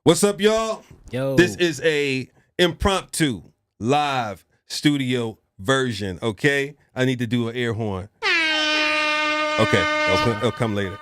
What's up, y'all? Yo. This is a impromptu live studio version, okay? I need to do an air horn. Okay, it'll come later.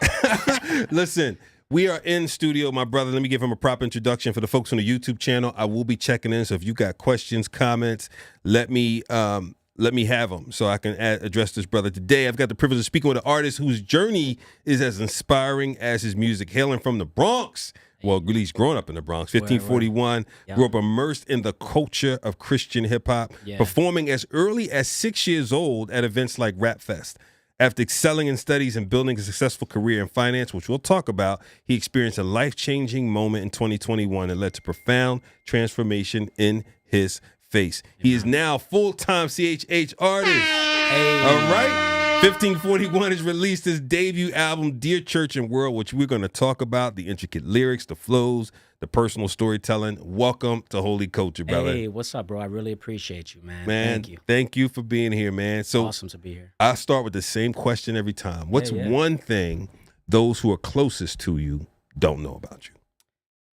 Listen, we are in studio, my brother. Let me give him a proper introduction for the folks on the YouTube channel. I will be checking in, so if you got questions, comments, let me have them so I can address this brother. Today, I've got the privilege of speaking with an artist whose journey is as inspiring as his music. Hailing from the Bronx, well, at least growing up in the Bronx, 1541, grew up immersed in the culture of Christian hip hop, performing as early as 6 years old at events like Rap Fest. After excelling in studies and building a successful career in finance, which we'll talk about, he experienced a life-changing moment in 2021 that led to profound transformation in his face. He is now a full-time CHH artist. Hey. All right? 1541 has released his debut album, Dear Church and World, which we're going to talk about, the intricate lyrics, the flows, the personal storytelling. Welcome to Holy Culture, brother. Hey, what's up, bro? I really appreciate you, man. Man, thank you for being here, man. So awesome to be here. I start with the same question every time. What's one thing those who are closest to you don't know about you?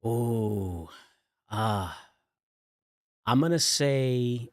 Oh, I'm going to say,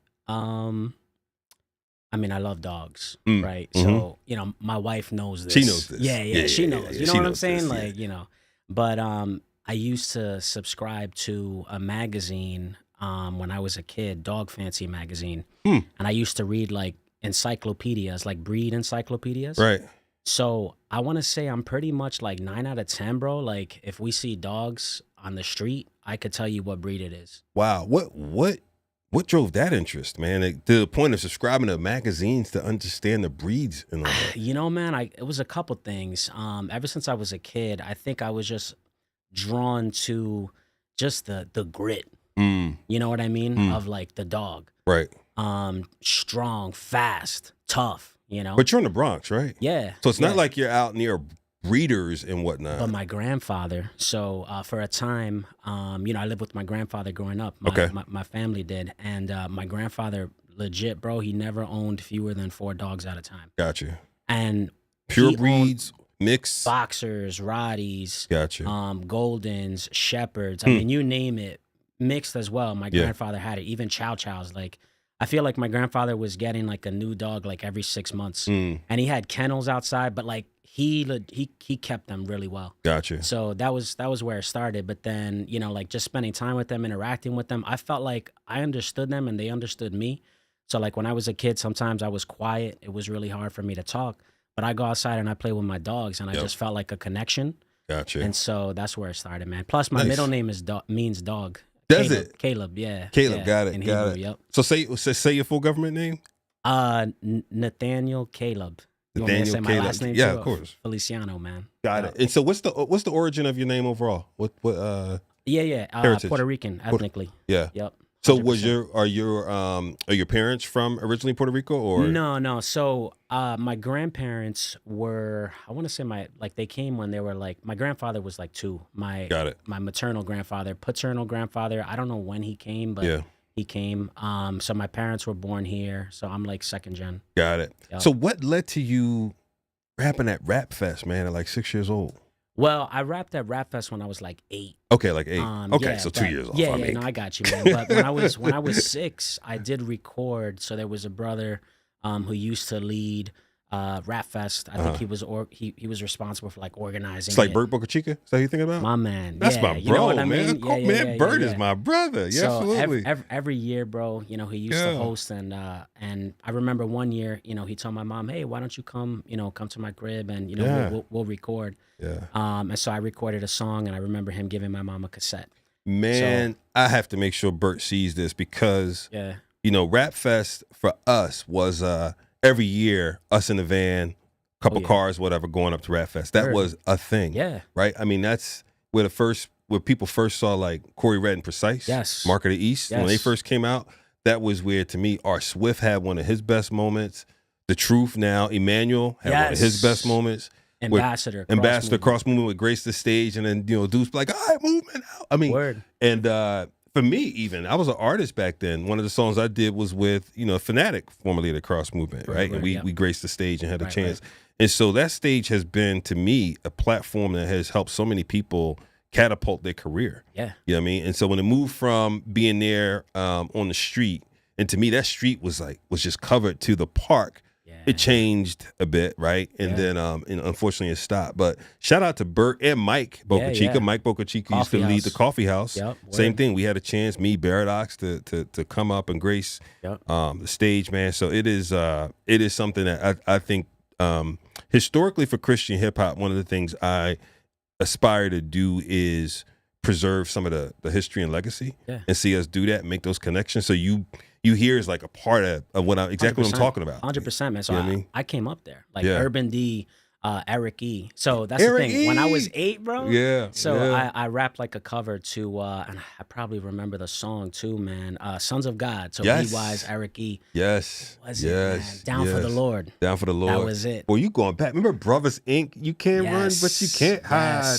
I mean, I love dogs, right? So, you know, my wife knows this. She knows this. Yeah, she knows. You know what I'm saying? This, like, you know, but I used to subscribe to a magazine when I was a kid, Dog Fancy magazine. And I used to read like encyclopedias, like breed encyclopedias. Right. So I want to say I'm pretty much like 9 out of 10, bro. Like if we see dogs on the street, I could tell you what breed it is. Wow. What drove that interest, man? To the point of subscribing to magazines to understand the breeds and all that? You know, man, it was a couple things. Ever since I was a kid, I think I was just drawn to just the grit. You know what I mean? Of like the dog. Right. Strong, fast, tough, you know? But you're in the Bronx, right? Yeah. So it's not like you're out near breeders and whatnot. But my grandfather, so for a time, you know, I lived with my grandfather growing up. My family did. And my grandfather, legit, bro, he never owned fewer than 4 dogs at a time. Gotcha. And pure breeds, mixed? Boxers, Rotties, gotcha. Goldens, Shepherds. I mean, you name it, mixed as well. My grandfather had it, even Chow Chows. Like, I feel like my grandfather was getting like a new dog like every 6 months. And he had kennels outside, but like, he kept them really well. Gotcha. So that was where it started. But then, you know, like just spending time with them, interacting with them, I felt like I understood them and they understood me. So like when I was a kid, sometimes I was quiet. It was really hard for me to talk. But I go outside and I play with my dogs and I just felt like a connection. Gotcha. And so that's where it started, man. Plus my middle name is means dog. Does Caleb, it? Caleb, yeah. Caleb, yeah, got it, in got Hebrew, it. Yep. So say your full government name? Nathaniel Caleb. You want me to say my last name? Yeah, too? of course. Feliciano, man. Got it. And so what's the origin of your name overall? What heritage? Puerto Rican ethnically. Yeah. Yep. So 100%. are your parents from originally Puerto Rico or No. So my grandparents were, I want to say they came when they were like, my grandfather was like 2. My maternal grandfather, paternal grandfather, I don't know when he came, but he came. So my parents were born here. So I'm like 2nd gen. Got it. Yep. So what led to you rapping at Rap Fest, man, at like 6 years old? Well, I rapped at Rap Fest when I was like 8. Okay, like 8. Okay, so 2 years off. Yeah, no, I got you, man. But when I was 6, I did record. So there was a brother who used to lead Rap Fest. I think he was responsible for like organizing. It's like Bert Boca Chica. Is that who you think about? My man. That's my bro, you know what I man. mean? Cool, man. Bert is my brother. Yeah, so absolutely. Every year, bro, you know, he used to host and I remember one year, you know, he told my mom, "Hey, why don't you come to my crib and you know we'll record." Yeah. And so I recorded a song and I remember him giving my mom a cassette. Man, I have to make sure Bert sees this because you know, Rap Fest for us was every year us in the van, couple cars, whatever, going up to Rap Fest. That was a thing. Yeah. Right? I mean, that's where people first saw like Corey Red and Precise. Yes. Mark of the East. Yes. When they first came out, that was weird to me. R. Swift had one of his best moments. The Truth now, Emmanuel had one of his best moments. Ambassador cross movement with Grace the Stage, and then, you know, dudes like, all right, movement out. I mean, Word. And for me, even, I was an artist back then. One of the songs I did was with, you know, Fanatic, formerly of the Cross Movement, right? And we graced the stage and had a chance. And so that stage has been, to me, a platform that has helped so many people catapult their career. Yeah. You know what I mean? And so when it moved from being there on the street, and to me that street was just covered to the park. It changed a bit, right? And then and unfortunately it stopped. But shout out to Bert and Mike Boca Chica. Mike Boca Chica used to lead the coffee house. Yep, same thing. We had a chance, me, Baradox, to come up and grace the stage, man. So it is something that I think historically for Christian hip hop, one of the things I aspire to do is preserve some of the history and legacy and see us do that and make those connections. So you hear is like a part of what what I'm talking about. 100%, man. So you know what I mean? I came up there, like Urban D, Eric E. So that's the thing. When I was 8, bro. I rapped like a cover to, and I probably remember the song too, man. Sons of God. So Wise, Eric E. Yes. Was it, man? Down for the Lord. Down for the Lord. That was it. Well, you going back? Remember Brothers Inc. You can't run, but you can't hide.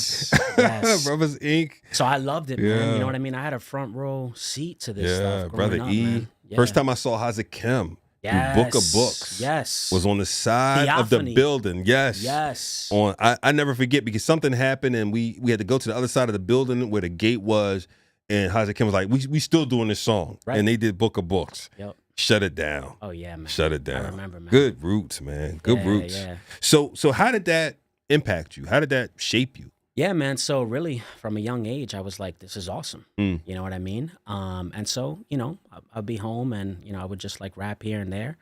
Yes. Brothers Inc. So I loved it, man. You know what I mean? I had a front row seat to this stuff. Brother up, E. Man. First time I saw Hazard Kim. Book of Books. Yes. Was on the side of the building. Yes. I never forget because something happened and we had to go to the other side of the building where the gate was, and Hazard Kim was like, we still doing this song. Right. And they did Book of Books. Yep. Shut it down. Oh yeah, man. Shut it down. I remember, man. Good roots, man. Good roots. Yeah. So how did that impact you? How did that shape you? Yeah, man. So really, from a young age, I was like, "This is awesome." You know what I mean? And so, I'd be home, and I would just like rap here and there,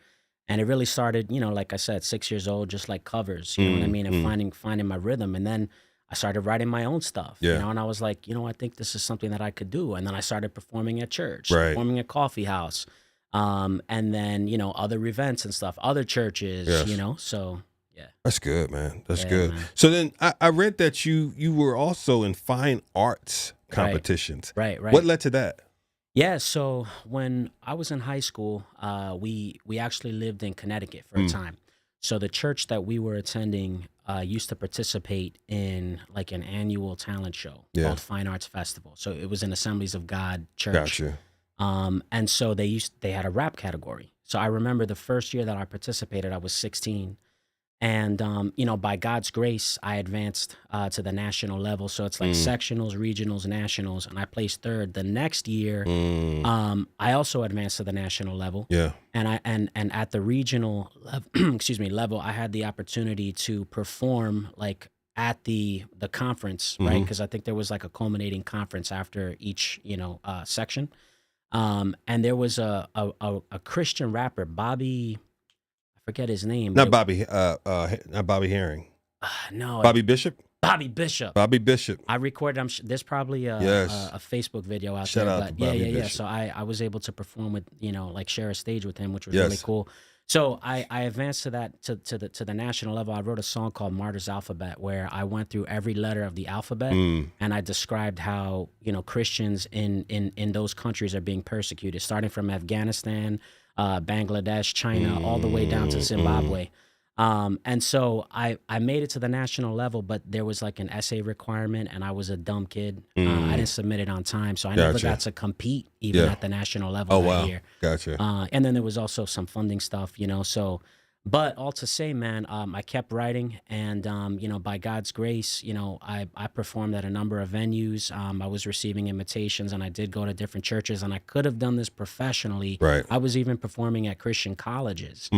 and it really started, like I said, 6 years old, just like covers. You know what I mean? And finding my rhythm, and then I started writing my own stuff. And I was like, I think this is something that I could do. And then I started performing at church, performing at coffee house, and then other events and stuff, other churches. So. Yeah. That's good, man. That's good. Man. So then I read that you were also in fine arts competitions. Right. What led to that? Yeah, so when I was in high school, we actually lived in Connecticut for a time. So the church that we were attending used to participate in like an annual talent show called Fine Arts Festival. So it was an Assemblies of God church. Gotcha. And so they had a rap category. So I remember the first year that I participated, I was 16. And, by God's grace, I advanced to the national level. So it's like sectionals, regionals, nationals, and I placed third. The next year, I also advanced to the national level. Yeah. And at the regional level, I had the opportunity to perform like at the conference, right? Because I think there was like a culminating conference after each, section. And there was a Christian rapper, Bobby. Forget his name. Not Bobby Herring. No. Bobby Bishop? Bobby Bishop. Bobby Bishop. I recorded, there's probably a Facebook video out Shout there. Out but to Bobby Bishop. So I was able to perform with, like share a stage with him, which was really cool. So I advanced to that to the national level. I wrote a song called Martyr's Alphabet where I went through every letter of the alphabet and I described how, Christians in those countries are being persecuted, starting from Afghanistan, Bangladesh, China, all the way down to Zimbabwe. And so I made it to the national level, but there was like an essay requirement and I was a dumb kid. I didn't submit it on time. So I never got to compete even at the national level that year. Gotcha. And then there was also some funding stuff, so, but all to say, man, I kept writing and, by God's grace, I performed at a number of venues. I was receiving invitations and I did go to different churches and I could have done this professionally. Right. I was even performing at Christian colleges.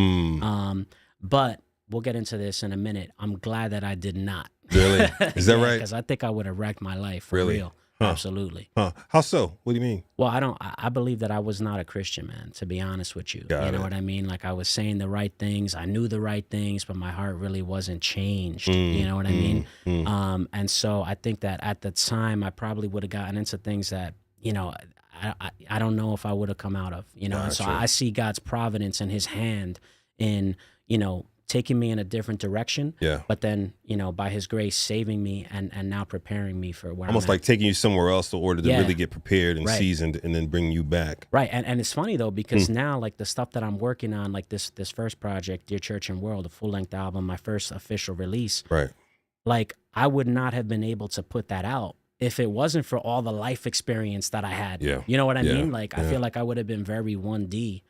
But we'll get into this in a minute. I'm glad that I did not. Really? Is that right? Because I think I would have wrecked my life for real. Huh. Absolutely. Huh. How so? What do you mean? Well, I believe that I was not a Christian, man, to be honest with you. You know what I mean? Like I was saying the right things. I knew the right things, but my heart really wasn't changed. You know what I mean? And so I think that at the time I probably would have gotten into things that, I don't know if I would have come out of, Gotcha. And so I see God's providence and his hand in, taking me in a different direction. Yeah. But then, by his grace, saving me and now preparing me for where almost I'm at. like taking you somewhere else in order to really get prepared and seasoned and then bring you back. Right. And it's funny though, because now like the stuff that I'm working on, like this first project, Dear Church and World, a full-length album, my first official release. Right. Like I would not have been able to put that out if it wasn't for all the life experience that I had. Yeah. You know what I mean? Like I feel like I would have been very 1D.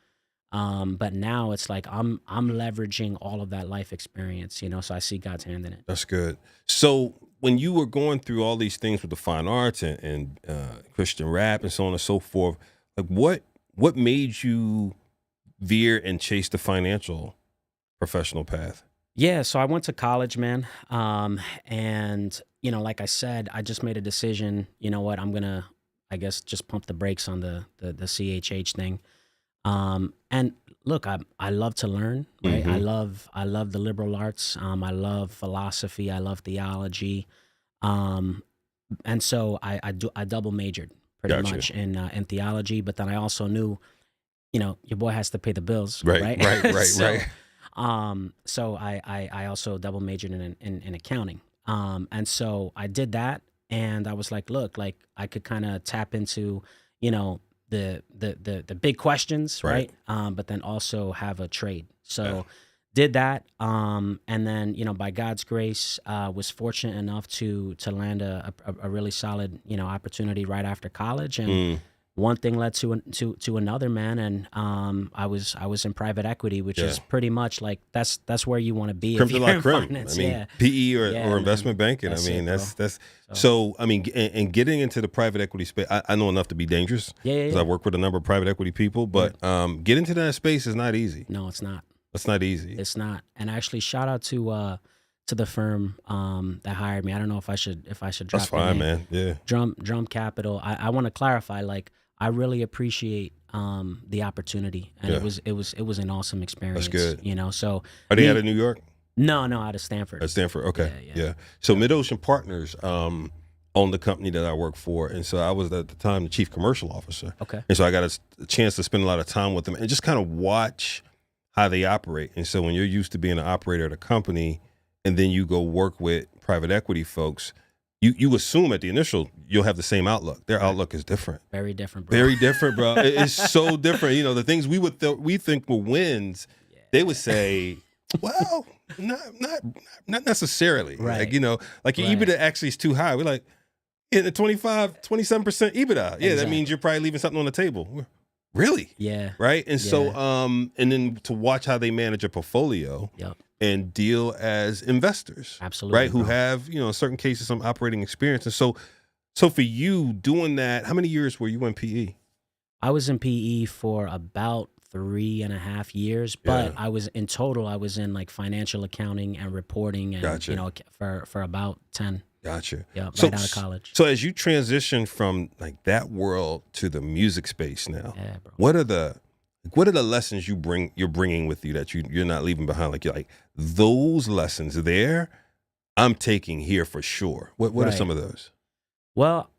But now it's like I'm leveraging all of that life experience, so I see God's hand in it. That's good. So when you were going through all these things with the fine arts and Christian rap and so on and so forth, like what made you veer and chase the financial professional path? Yeah, so I went to college, man. And like I said, I just made a decision. You know what? I'm gonna, I guess, just pump the brakes on the CHH thing. And look, I love to learn, right? I love the liberal arts. I love philosophy. I love theology. And so I double majored pretty much in theology, but then I also knew, your boy has to pay the bills, right? Right. So I also double majored in accounting. And so I did that, and I was like, look, like I could kind of tap into, the big questions, right? But then also have a trade. So did that, and then by God's grace, was fortunate enough to land a really solid opportunity right after college, and one thing led to another, man, and I was in private equity, which is pretty much like that's where you want to be if you're in finance. I mean, PE or investment banking. That's I mean, it, that's so. I mean, and getting into the private equity space, I know enough to be dangerous. Because I work with a number of private equity people, but getting into that space is not easy. No, it's not. It's not easy. It's not. And actually, shout out to the firm that hired me. I don't know if I should drop. That's fine, man. Yeah. Drum Capital. I want to clarify, like, I really appreciate the opportunity, and it was an awesome experience. That's good. So are they out of New York? No, out of Stanford. At Stanford, okay, yeah. So Mid-Ocean Partners owned the company that I work for, and so I was at the time the chief commercial officer. Okay, and so I got a chance to spend a lot of time with them and just kind of watch how they operate. And so when you're used to being an operator at a company, and then you go work with private equity folks, you assume at the initial you'll have the same outlook. Their outlook is different. Very different, bro. Very different, bro. It's so different. The things we think were wins, they would say, well, not necessarily. Right. Like your EBITDA actually is too high. We're like, the 27% EBITDA. Yeah, that means you're probably leaving something on the table. Really? Yeah. Right? And so and then to watch how they manage a portfolio. Yep. And deal as investors. Absolutely. Right? Who have, in certain cases, some operating experience. And so for you doing that, how many years were you in PE? I was in PE for about 3.5 years, but I was in like financial accounting and reporting, and for about 10. Gotcha. Yeah, right out of college. So as you transition from like that world to the music space now, bro. what are the lessons you're bringing with you that you're not leaving behind? Like you're like, those lessons there, I'm taking here for sure. What are some of those? Well,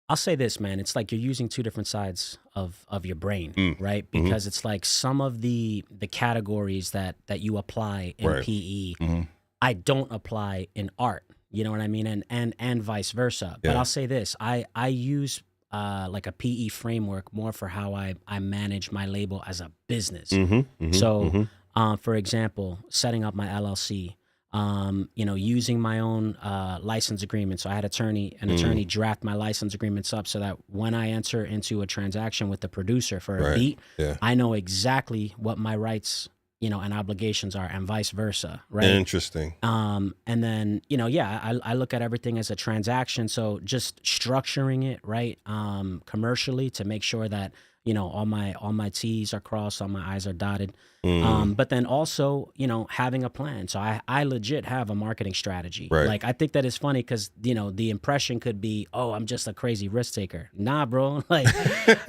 I'll say this, man. It's like you're using two different sides of your brain, right? Because it's like some of the categories that you apply in PE, I don't apply in art. You know what I mean? And vice versa. But I'll say this: I use like a PE framework more for how I manage my label as a business. So, for example, setting up my LLC, using my own license agreement. So I had an attorney draft my license agreements up so that when I enter into a transaction with the producer for a beat, I know exactly what my rights and obligations are, and vice versa, right? Interesting. And then, I look at everything as a transaction. So just structuring it, right, commercially to make sure that, all my T's are crossed, all my I's are dotted. But then also, having a plan. So I legit have a marketing strategy. Right. Like, I think that is funny because, the impression could be, oh, I'm just a crazy risk taker. Nah, bro. Like,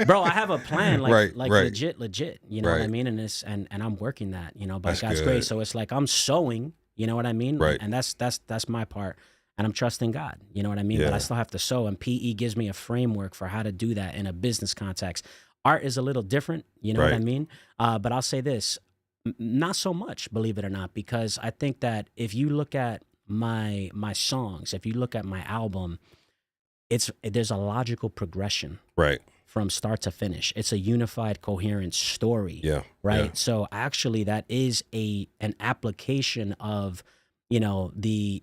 bro, I have a plan, like, legit, you know what I mean? And I'm working that, by God's grace. So it's like, I'm sowing, you know what I mean? Right. And that's my part. And I'm trusting God, you know what I mean? But I still have to sow. And PE gives me a framework for how to do that in a business context. Art is a little different, you know what I mean? But I'll say this, not so much, believe it or not, because I think that if you look at my songs, if you look at my album, there's a logical progression. Right. From start to finish. It's a unified, coherent story. Yeah. Right. Yeah. So actually that is an application of, the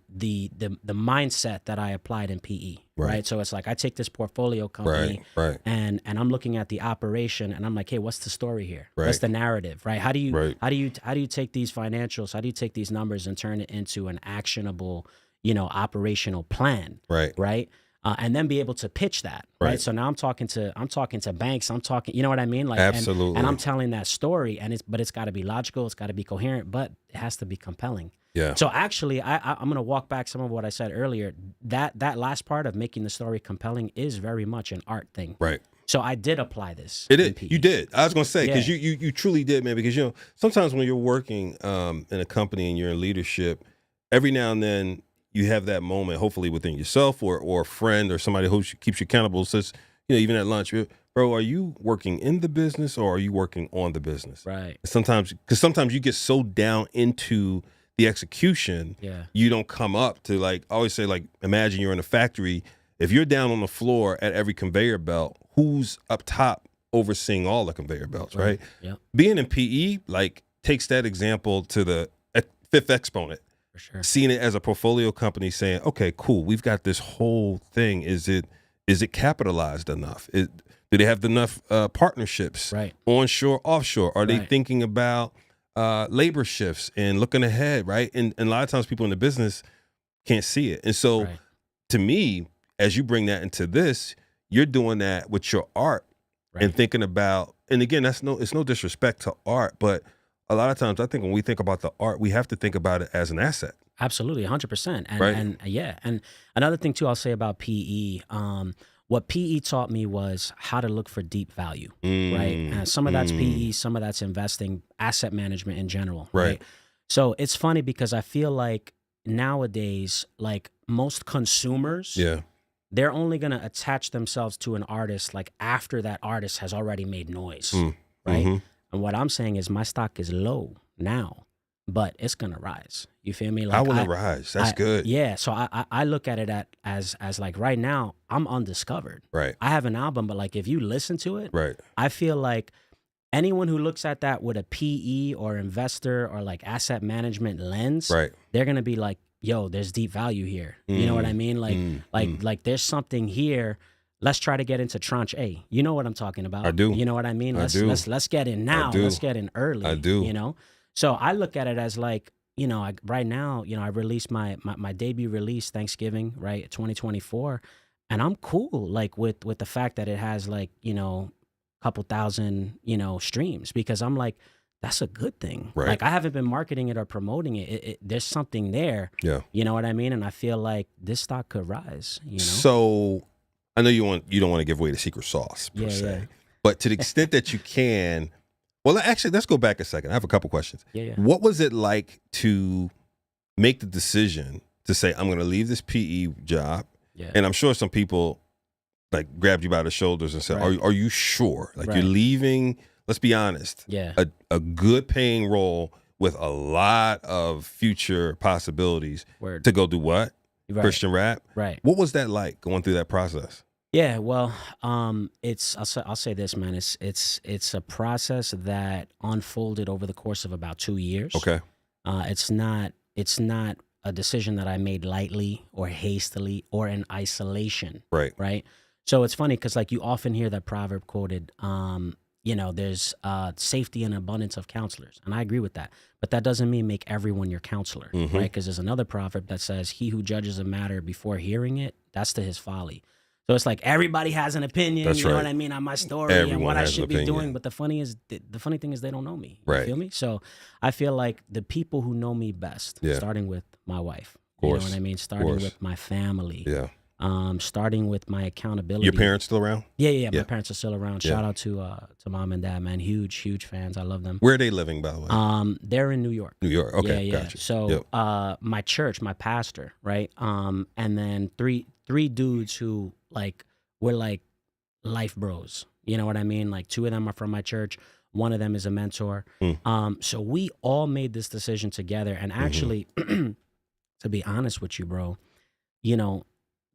mindset that I applied in PE. Right. So it's like I take this portfolio company and I'm looking at the operation and I'm like, hey, what's the story here? Right. What's the narrative? Right. How do you take these financials, how do you take these numbers and turn it into an actionable, operational plan. Right. And then be able to pitch that. Right. So now I'm talking to banks. I'm talking, you know what I mean? Like, absolutely. And I'm telling that story, but it's got to be logical. It's got to be coherent, but it has to be compelling. Yeah. So actually, I'm going to walk back some of what I said earlier. That last part of making the story compelling is very much an art thing. Right. So I did apply this. It is. You did. I was going to say, because you truly did, man, because, sometimes when you're working in a company and you're in leadership, every now and then you have that moment, hopefully within yourself or a friend or somebody who keeps you accountable, says, even at lunch, bro, are you working in the business or are you working on the business? Right. Because sometimes you get so down into the execution, you don't come up to, like, I always say, like, imagine you're in a factory. If you're down on the floor at every conveyor belt, who's up top overseeing all the conveyor belts, right? Yep. Being in PE, like, takes that example to the fifth exponent. For sure. Seeing it as a portfolio company saying, okay, cool, we've got this whole thing. Is it capitalized enough? Do they have enough partnerships? Right. Onshore, offshore? Are they thinking about labor shifts and looking ahead, right? And a lot of times people in the business can't see it. And so to me, as you bring that into this, you're doing that with your art and thinking about, and again, it's no disrespect to art, but a lot of times I think when we think about the art, we have to think about it as an asset. Absolutely, 100%. And another thing too, I'll say about PE, what PE taught me was how to look for deep value, right? And some of that's PE, some of that's investing, asset management in general, right? So it's funny because I feel like nowadays, like most consumers, they're only going to attach themselves to an artist like after that artist has already made noise, right? Mm-hmm. And what I'm saying is my stock is low now, but it's going to rise. You feel me? Like, I want to rise. That's good. Yeah. So I look at it as like right now I'm undiscovered. Right. I have an album, but like if you listen to it, I feel like anyone who looks at that with a PE or investor or like asset management lens, they're going to be like, yo, there's deep value here. You know what I mean? Like there's something here. Let's try to get into tranche A. You know what I'm talking about? I do. You know what I mean? Let's get in now. Let's get in early. I do. So I look at it as like, right now, I released my debut release Thanksgiving, right, 2024, and I'm cool like with the fact that it has like, couple thousand, streams, because I'm like, that's a good thing. Right. Like I haven't been marketing it or promoting it. There's something there. Yeah. You know what I mean? And I feel like this stock could rise. So I know you don't want to give away the secret sauce per se, but to the extent that you can, well, actually, let's go back a second. I have a couple questions. What was it like to make the decision to say, I'm going to leave this PE job? And I'm sure some people like grabbed you by the shoulders and said, are you sure? Like you're leaving, let's be honest, a good paying role with a lot of future possibilities to go do what? Christian rap? Right. What was that like going through that process? Yeah, well, I'll say this, man. It's a process that unfolded over the course of about 2 years. Okay. It's not a decision that I made lightly or hastily or in isolation. Right. So it's funny because like you often hear that proverb quoted, there's safety and abundance of counselors. And I agree with that. But that doesn't mean make everyone your counselor, right? Because there's another proverb that says, he who judges a matter before hearing it, that's to his folly. So it's like everybody has an opinion, you know what I mean, on my story and what I should be doing. But the funny thing is they don't know me. You feel me? So I feel like the people who know me best, starting with my wife, you know what I mean? Starting with my family. Starting with my accountability. Your parents still around? Yeah. My parents are still around. Shout out to mom and dad, man. Huge fans. I love them. Where are they living, by the way? They're in New York. New York. Okay, gotcha. So my church, my pastor, right? And then three dudes who like we're like life bros. You know what I mean? Like 2 of them are from my church. One of them is a mentor. So we all made this decision together. And actually, to be honest with you, bro,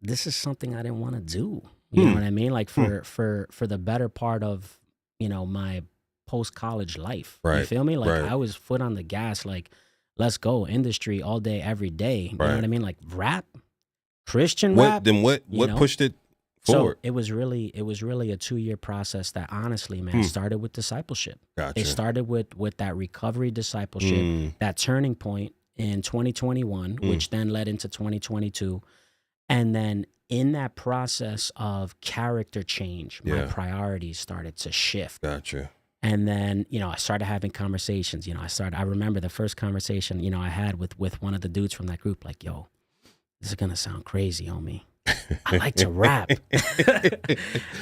this is something I didn't want to do. You know what I mean? Like for the better part of, my post-college life. You feel me? Like I was foot on the gas, like, let's go industry all day, every day. You know what I mean? Like rap, Christian rap. Then what pushed it forward? So it was really a 2-year process that honestly, man, started with discipleship. Gotcha. It started with that recovery discipleship, that turning point in 2021, which then led into 2022. And then in that process of character change, my priorities started to shift. Gotcha. And then, I started having conversations. I remember the first conversation, I had with one of the dudes from that group, like, yo, this is going to sound crazy, homie. I like to rap.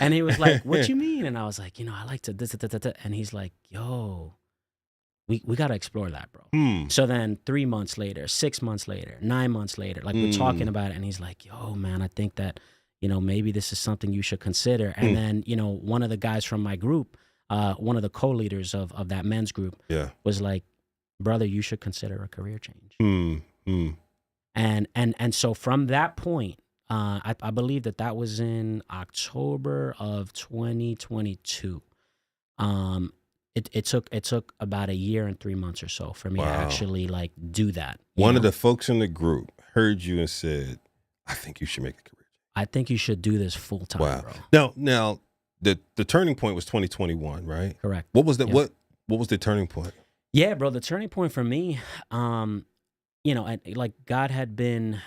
And he was like, what you mean? And I was like, I like to this. And he's like, yo, we got to explore that, bro. So then 3 months later, 6 months later, 9 months later, like we're talking about it. And he's like, yo, man, I think that, maybe this is something you should consider. And then, one of the guys from my group, one of the co-leaders of that men's group was like, brother, you should consider a career change. And so from that point, I believe that was in October of 2022. It took about a year and 3 months or so for me to actually like do that. One of the folks in the group heard you and said, I think you should make a career change. I think you should do this full time, bro. Now the turning point was 2021, right? Correct. What was that? What was the turning point? Yeah, bro. The turning point for me, like God had been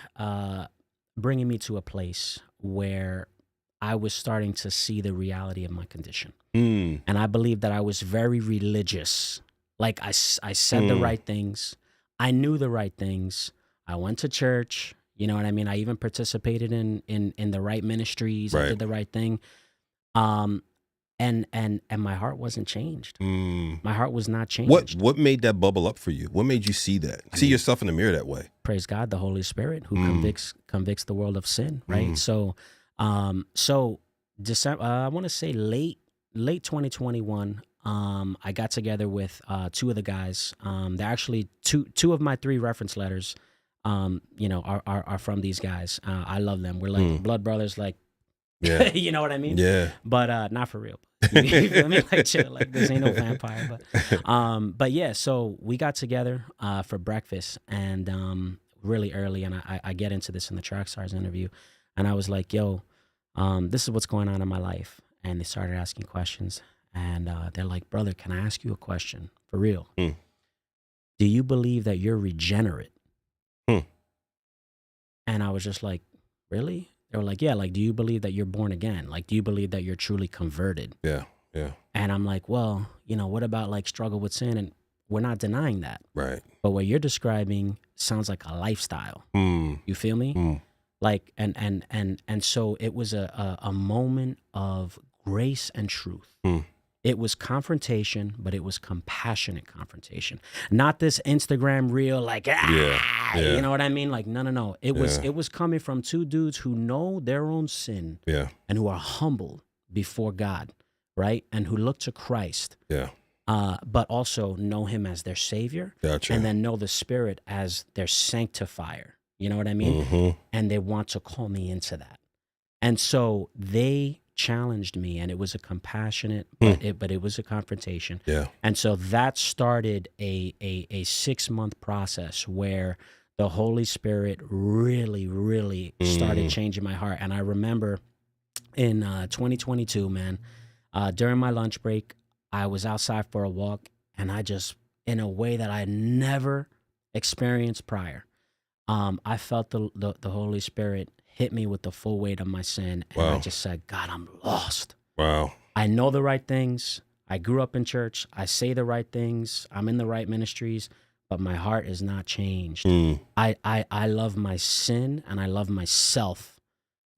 bringing me to a place where I was starting to see the reality of my condition. And I believe that I was very religious. Like I said the right things. I knew the right things. I went to church. You know what I mean? I even participated in the right ministries. I did the right thing. And my heart wasn't changed. My heart was not changed. What made that bubble up for you? What made you see that? See yourself in the mirror that way? Praise God, the Holy Spirit who convicts the world of sin, right? So December, I want to say late 2021. I got together with two of the guys. They're actually two of my 3 reference letters. Are from these guys. I love them. We're like blood brothers, like. Yeah. You know what I mean? Yeah. But not for real. You feel me? Like chill. Like this ain't no vampire. But yeah. So we got together for breakfast and really early, and I get into this in the Trackstars interview, and I was like, "Yo, this is what's going on in my life." And they started asking questions, and they're like, "Brother, can I ask you a question for real? Do you believe that you're regenerate?" And I was just like, "Really?" They were like, yeah, like, do you believe that you're born again? Like, do you believe that you're truly converted? Yeah. And I'm like, well, what about like struggle with sin? And we're not denying that. Right. But what you're describing sounds like a lifestyle. You feel me? Like, and so it was a moment of grace and truth. It was confrontation, but it was compassionate confrontation. Not this Instagram reel, like, you know what I mean? Like, no. It was coming from 2 dudes who know their own sin and who are humble before God, right? And who look to Christ, but also know him as their savior. Gotcha. And then know the Spirit as their sanctifier. You know what I mean? And they want to call me into that. And so they challenged me, and it was a compassionate, but it was a confrontation. Yeah. And so that started a 6-month process where the Holy Spirit really started changing my heart. And I remember in 2022, man, during my lunch break, I was outside for a walk, and I just, in a way that I had never experienced prior, I felt the Holy Spirit hit me with the full weight of my sin. And I just said, God, I'm lost. Wow. I know the right things. I grew up in church. I say the right things. I'm in the right ministries, but my heart is not changed. I love my sin and I love myself,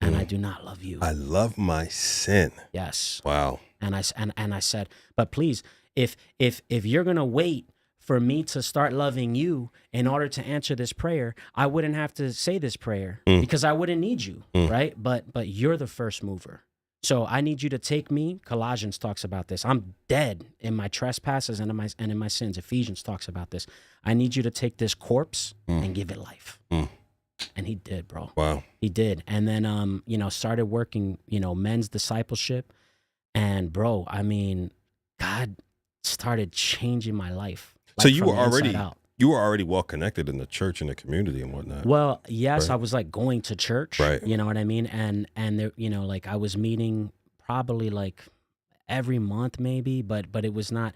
and I do not love you. I love my sin. Yes. Wow. And I said, but please, if you're gonna wait for me to start loving you in order to answer this prayer, I wouldn't have to say this prayer because I wouldn't need you, right? But you're the first mover. So I need you to take me. Colossians talks about this. I'm dead in my trespasses and in my sins. Ephesians talks about this. I need you to take this corpse and give it life. And he did, bro. Wow. He did. And then, started working, men's discipleship. And bro, I mean, God started changing my life. Like, so you were already well connected in the church and the community and whatnot. Well, yes, right? I was like going to church, right? You know what I mean? And there, like I was meeting probably like every month maybe, but it was not.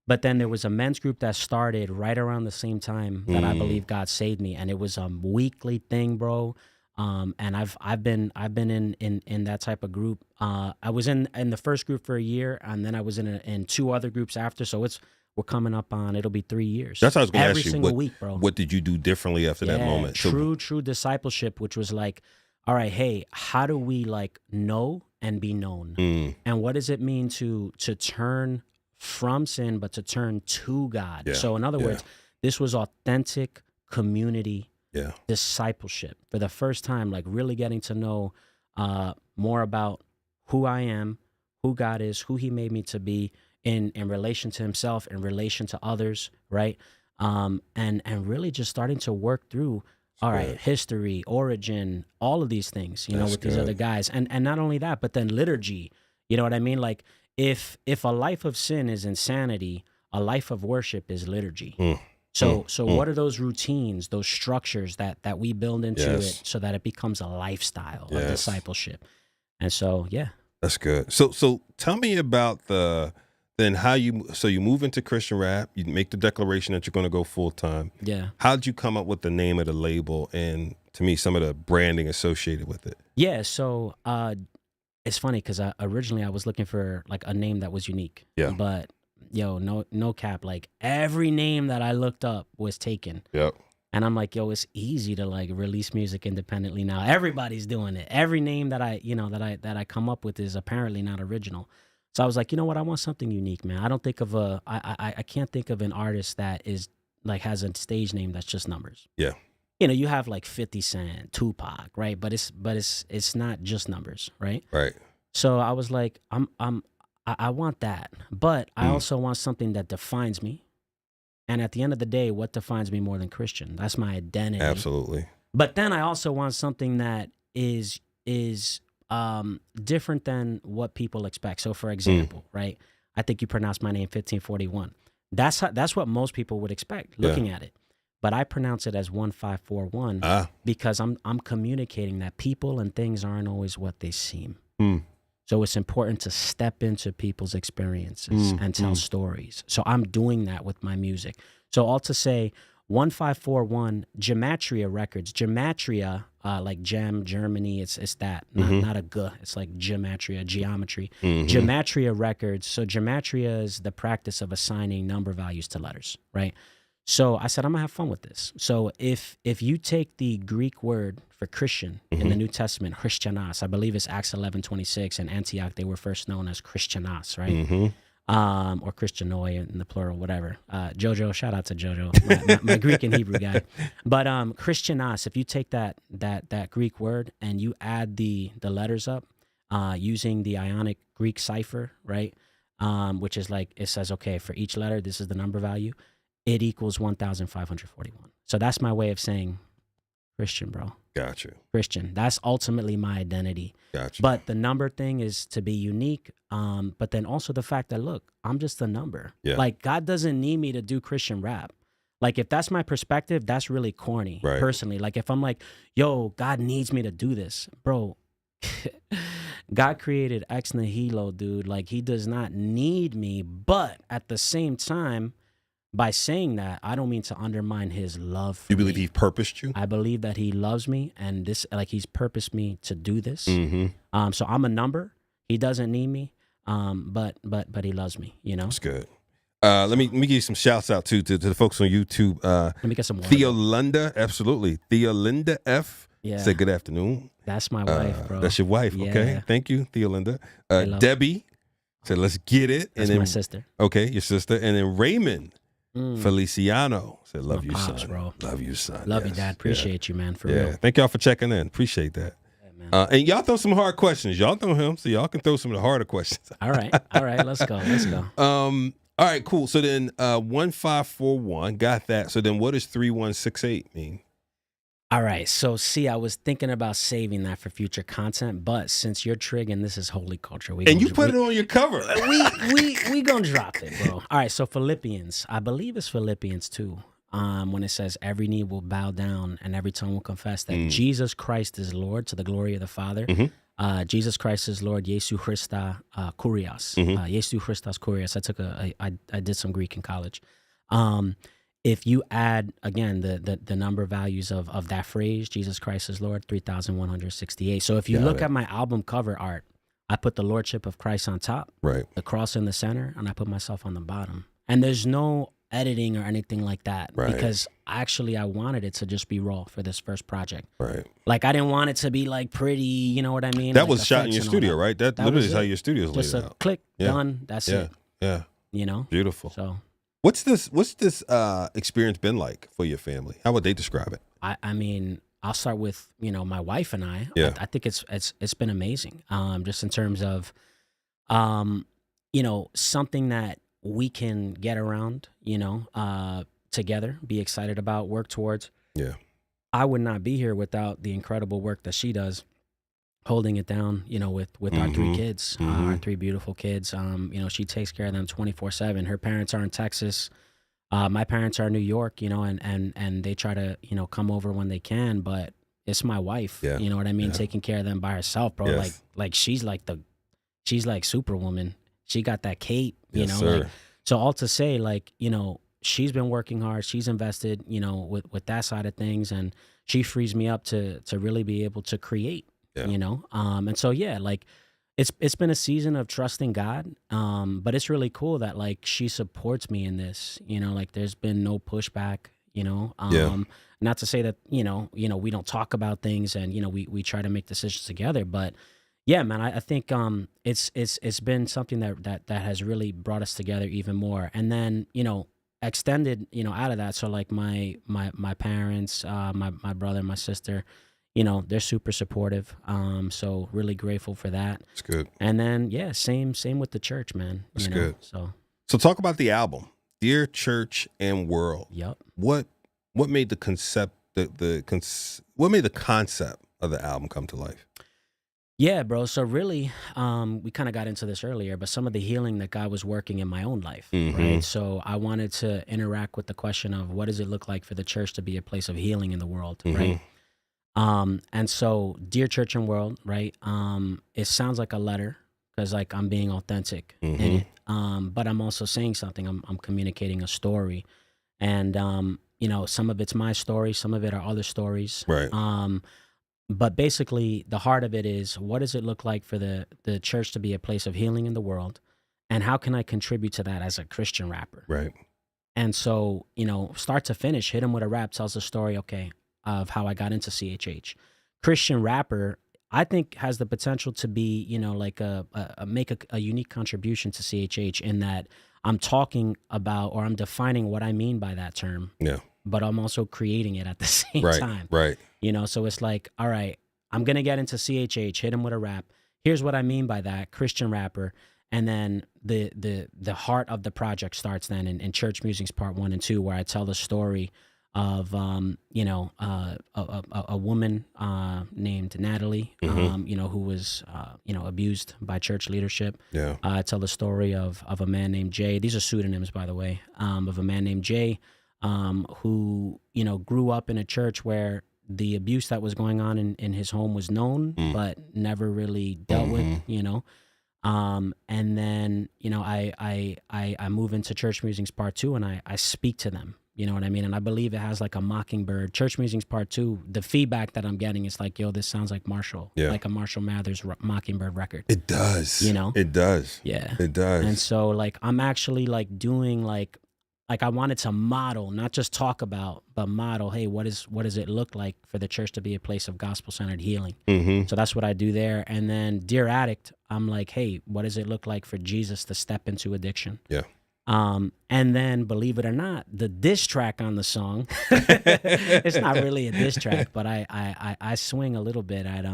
But then there was a men's group that started right around the same time that I believe God saved me, and it was a weekly thing, bro. And I've been in that type of group. I was in the first group for a year, and then I was in 2 other groups after. So we're coming up on, it'll be 3 years. That's what I was going to ask you. Every single week, bro. What did you do differently after that moment? True discipleship, which was like, all right, hey, how do we like know and be known? And what does it mean to turn from sin, but to turn to God? So in other words, this was authentic community discipleship for the first time, like really getting to know more about who I am, who God is, who he made me to be in relation to himself, in relation to others, right? And really just starting to work through, all right, history, origin, all of these things, you know, with these other guys. And not only that, but then liturgy, you know what I mean? Like if a life of sin is insanity, a life of worship is liturgy. So what are those routines, those structures that we build into it so that it becomes a lifestyle of discipleship? And so, that's good. So tell me about then how you move into Christian rap, you make the declaration that you're going to go full time. Yeah. How did you come up with the name of the label and, to me, some of the branding associated with it? Yeah. So it's funny because originally I was looking for like a name that was unique. Yeah. But no cap, like every name that I looked up was taken. Yep. And I'm like, it's easy to like release music independently now. Everybody's doing it. Every name that I come up with is apparently not original. So I was like, you know what? I want something unique, man. I don't think of I can't think of an artist that is like has a stage name that's just numbers. Yeah. You know, you have like 50 Cent, Tupac, right? But it's not just numbers, right? Right. So I was like, I want that, but I also want something that defines me. And at the end of the day, what defines me more than Christian? That's my identity. Absolutely. But then I also want something that is different than what people expect. So for example, right? I think you pronounced my name 1541. That's what most people would expect looking at it. But I pronounce it as 1541 because I'm communicating that people and things aren't always what they seem. So it's important to step into people's experiences and tell stories. So I'm doing that with my music. So all to say, 1541 Gematria Records. Gematria, like Gem, Germany, it's that, not a G. It's like Gematria, geometry. Gematria Records. So Gematria is the practice of assigning number values to letters, right? So I said, I'm going to have fun with this. So if you take the Greek word for Christian in the New Testament, Christianos, I believe it's Acts 11:26, in Antioch, they were first known as Christianos, right? Or Christianoi in the plural, whatever. Jojo, shout out to Jojo, my Greek and Hebrew guy. But Christianos, if you take that Greek word and you add the letters up using the Ionic Greek cipher, right? Which is like, it says, okay, for each letter, this is the number value. It equals 1,541. So that's my way of saying Christian, bro. Gotcha. Christian. That's ultimately my identity. Gotcha. But the number thing is to be unique. But then also the fact that, look, I'm just a number. Yeah. Like, God doesn't need me to do Christian rap. Like, if that's my perspective, that's really corny, personally. Like, if I'm like, yo, God needs me to do this, bro. God created ex nihilo, dude. Like, he does not need me. But at the same time, by saying that, I don't mean to undermine his love for You believe me. he purposed you? I believe that he loves me, and this, like, he's purposed me to do this. So I'm a number. He doesn't need me, but he loves me. You know. That's good. Let me give you some shouts out to the folks on YouTube. Let me get some water. Theolinda, absolutely. Theolinda F. Yeah. Say good afternoon. That's my wife, bro. That's your wife. Yeah. Okay. Thank you, Theolinda. Debbie said, "Let's get it." That's my sister. Okay, your sister, and then Raymond. Feliciano said, "Love you, pops, son. Bro. Love you, son. Love you, Dad. Appreciate you, man. For real. Thank y'all for checking in. Appreciate that. Yeah, and y'all throw some hard questions. Y'all know him, so y'all can throw some of the harder questions. All right. Let's go. All right, cool. So then 1541, got that. So then what does 3168 mean? All right. So see, I was thinking about saving that for future content, but since you're triggering, this is holy culture. And you put it on your cover. We gonna drop it, bro. All right. So Philippians, I believe it's Philippians 2. When it says every knee will bow down and every tongue will confess that Jesus Christ is Lord to the glory of the Father. Jesus Christ is Lord, Jesu Christa Kurios. Jesu Christos Kurios. I did some Greek in college. If you add, again, the number values of that phrase, Jesus Christ is Lord, 3,168. So if you look at my album cover art, I put the Lordship of Christ on top, right, the cross in the center, and I put myself on the bottom. And there's no editing or anything like that, right, because actually I wanted it to just be raw for this first project. Right. Like I didn't want it to be like pretty, you know what I mean? That like was shot in your studio, right? That literally is how your studio's laid out. Just a click, done, that's it. Yeah. You know? Beautiful. So what's this experience been like for your family? How would they describe it? I mean, I'll start with, my wife and I. Yeah. I think it's been amazing. Just in terms of something that we can get around, together, be excited about, work towards. Yeah. I would not be here without the incredible work that she does, holding it down, with our three kids, our three beautiful kids. She takes care of them 24/7. Her parents are in Texas. My parents are in New York, and they try to, come over when they can, but it's my wife, you know what I mean? Taking care of them by herself, bro. Yes. Like she's like Superwoman. She got that cape, Sir. So all to say, she's been working hard. She's invested, with that side of things, and she frees me up to really be able to create, and so it's been a season of trusting God, but it's really cool that she supports me in this, there's been no pushback, not to say that we don't talk about things and we try to make decisions together, but yeah, man, I think it's been something that has really brought us together even more, and then extended out of that. So my parents, my brother, my sister, they're super supportive. So really grateful for that. It's good. And then same with the church, man. That's good. So talk about the album, Dear Church and World. Yep. What made the concept what made the concept of the album come to life? Yeah, bro. So really, we kind of got into this earlier, but some of the healing that God was working in my own life, right? So I wanted to interact with the question of what does it look like for the church to be a place of healing in the world, right? And so, Dear Church and World, right? It sounds like a letter because I'm being authentic in it, but I'm also saying something. I'm communicating a story, and some of it's my story, some of it are other stories, right? But basically, the heart of it is, what does it look like for the church to be a place of healing in the world? And how can I contribute to that as a Christian rapper? Right. And so, start to finish, Hit 'Em With a Rap tells the story, of how I got into CHH. Christian rapper, I think, has the potential to be, make a unique contribution to CHH in that I'm talking about, or I'm defining what I mean by that term. Yeah. But I'm also creating it at the same time. Right. So it's all right, I'm going to get into CHH, Hit 'Em With a Rap. Here's what I mean by that, Christian rapper. And then the heart of the project starts then in Church Musings Part 1 and 2, where I tell the story of, a woman named Natalie, who was, abused by church leadership. Yeah. I tell the story of a man named Jay. These are pseudonyms, by the way, of a man named Jay, who, grew up in a church where the abuse that was going on in his home was known, but never really dealt with, and then, I move into Church Musings Part 2 and I speak to them, you know what I mean? And I believe it has a Mockingbird. Church Musings Part 2, the feedback that I'm getting is yo, this sounds like Marshall, like a Marshall Mathers Mockingbird record. It does. It does. Yeah. It does. And so I'm actually doing I wanted to model, not just talk about, but model, hey, what does it look like for the church to be a place of gospel-centered healing? So that's what I do there. And then Dear Addict, I'm hey, what does it look like for Jesus to step into addiction? Yeah. And then, believe it or not, the diss track on the song, it's not really a diss track, but I swing a little bit at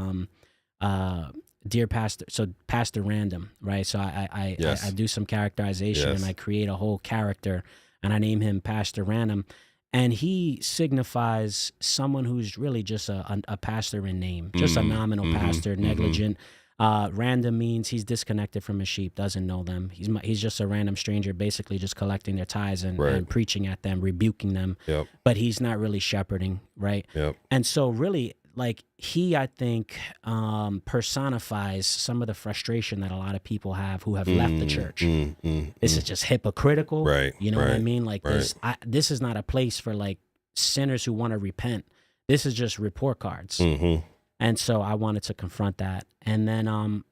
Dear Pastor, so Pastor Random, right? So I do some characterization and I create a whole character, and I name him Pastor Random, and he signifies someone who's really just a pastor in name, just a nominal pastor, negligent. Random means he's disconnected from his sheep, doesn't know them. He's just a random stranger, basically just collecting their tithes and preaching at them, rebuking them. But he's not really shepherding, right? And so really, like he, I think, personifies some of the frustration that a lot of people have who have left the church. This is just hypocritical. Right. You know what I mean? Like this is not a place for like sinners who want to repent. This is just report cards. And so I wanted to confront that. And then